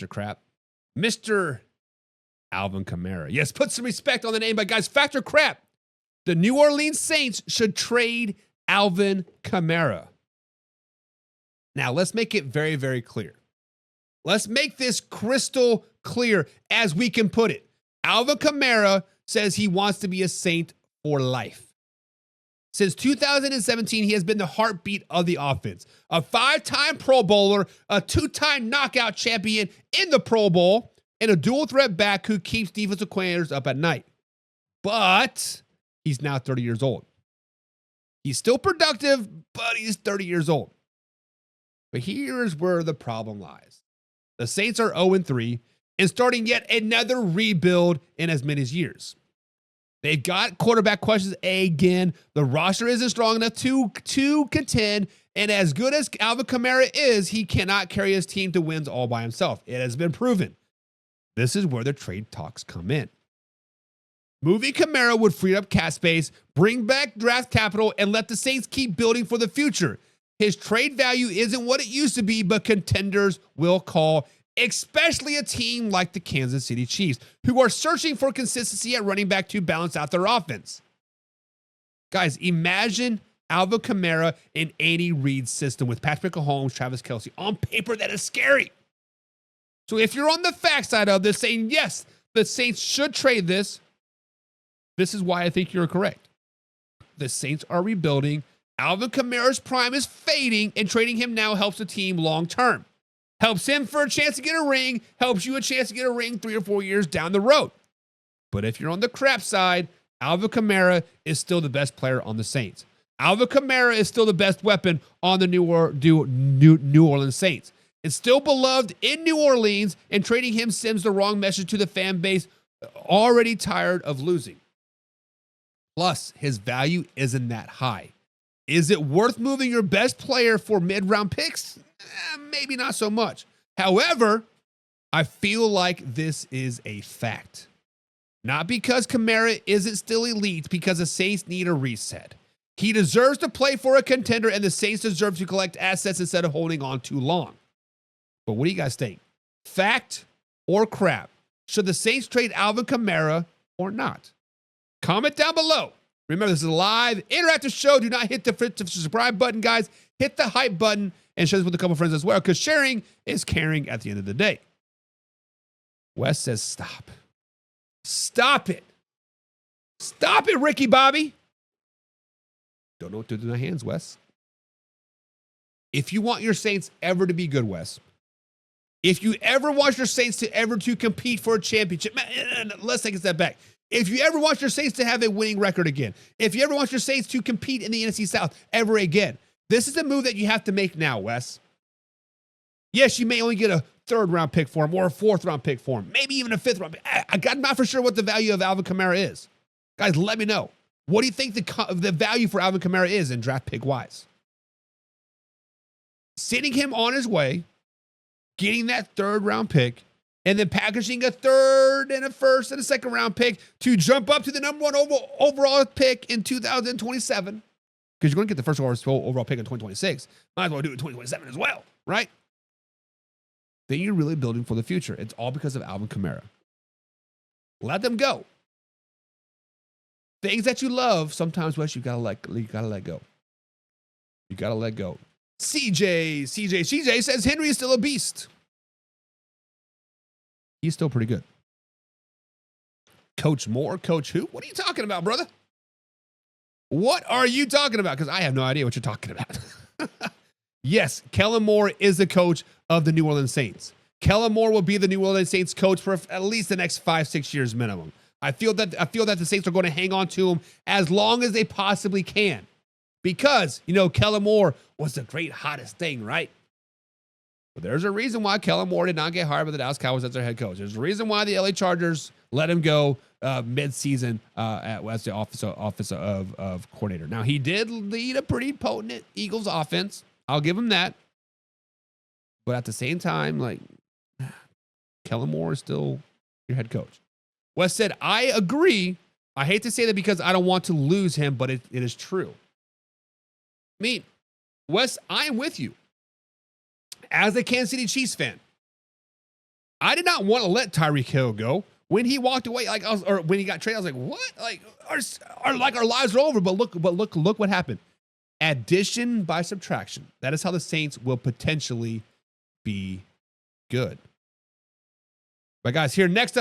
Factor Crap, Mr. Alvin Kamara. Yes, put some respect on the name, but guys, Factor Crap. The New Orleans Saints should trade Alvin Kamara. Now, let's make it very, very clear. Let's make this crystal clear as we can put it. Alvin Kamara says he wants to be a Saint for life. Since 2017, he has been the heartbeat of the offense. A 5-time Pro Bowler, a 2-time knockout champion in the Pro Bowl, and a dual threat back who keeps defensive coordinators up at night. But he's now 30 years old. He's still productive, but he's 30 years old. But here's where the problem lies. The Saints are 0-3 and starting yet another rebuild in as many years. They've got quarterback questions again. The roster isn't strong enough to contend. And as good as Alvin Kamara is, he cannot carry his team to wins all by himself. It has been proven. This is where the trade talks come in. Moving Kamara would free up cap space, bring back draft capital, and let the Saints keep building for the future. His trade value isn't what it used to be, but contenders will call, especially a team like the Kansas City Chiefs, who are searching for consistency at running back to balance out their offense. Guys, imagine Alvin Kamara in Andy Reid's system with Patrick Mahomes, Travis Kelce. On paper, that is scary. So if you're on the fact side of this saying, yes, the Saints should trade this, this is why I think you're correct. The Saints are rebuilding. Alvin Kamara's prime is fading, and trading him now helps the team long term. Helps him for a chance to get a ring, helps you a chance to get a ring 3 or 4 years down the road. But if you're on the crap side, Alvin Kamara is still the best player on the Saints. Alvin Kamara is still the best weapon on the New Orleans Saints. And still beloved in New Orleans, and trading him sends the wrong message to the fan base already tired of losing. Plus, his value isn't that high. Is it worth moving your best player for mid-round picks? Maybe not so much. However, I feel like this is a fact. Not because Kamara isn't still elite, because the Saints need a reset. He deserves to play for a contender, and the Saints deserve to collect assets instead of holding on too long. But what do you guys think? Fact or crap? Should the Saints trade Alvin Kamara or not? Comment down below. Remember, this is a live, interactive show. Do not hit the subscribe button, guys. Hit the hype button and share this with a couple friends as well, because sharing is caring at the end of the day. Wes says, stop. Stop it. Stop it, Ricky Bobby. Don't know what to do with my hands, Wes. If you want your Saints ever to be good, Wes, if you ever want your Saints to compete for a championship, let's take a step back. If you ever want your Saints to have a winning record again, if you ever want your Saints to compete in the NFC South ever again, this is a move that you have to make now, Wes. Yes, you may only get a 3rd-round pick for him or a 4th-round pick for him, maybe even a 5th-round pick. I'm not for sure what the value of Alvin Kamara is. Guys, let me know. What do you think the value for Alvin Kamara is in draft pick-wise? Sending him on his way, getting that 3rd-round pick, and then packaging a 3rd and a 1st and a 2nd-round pick to jump up to the number 1 overall pick in 2027. Because you're going to get the 1st overall pick in 2026. Might as well do it in 2027 as well, right? Then you're really building for the future. It's all because of Alvin Kamara. Let them go. Things that you love, sometimes, Wes, you gotta let go. You gotta let go. CJ says Henry is still a beast. He's still pretty good. Coach Moore, Coach who? What are you talking about, brother? What are you talking about? Because I have no idea what you're talking about. Yes, Kellen Moore is the coach of the New Orleans Saints. Kellen Moore will be the New Orleans Saints coach for at least the next 5-6 years minimum. I feel that the Saints are going to hang on to him as long as they possibly can. Because, Kellen Moore was the great hottest thing, right? But there's a reason why Kellen Moore did not get hired by the Dallas Cowboys as their head coach. There's a reason why the LA Chargers let him go mid-season as the office of coordinator. Now, he did lead a pretty potent Eagles offense. I'll give him that. But at the same time, Kellen Moore is still your head coach. Wes said, I agree. I hate to say that because I don't want to lose him, but it is true. Wes, I am with you. As a Kansas City Chiefs fan, I did not want to let Tyreek Hill go. When he walked away, like or when he got traded, I was like, what? Like our lives are over. But look what happened. Addition by subtraction. That is how the Saints will potentially be good. But guys, here next up.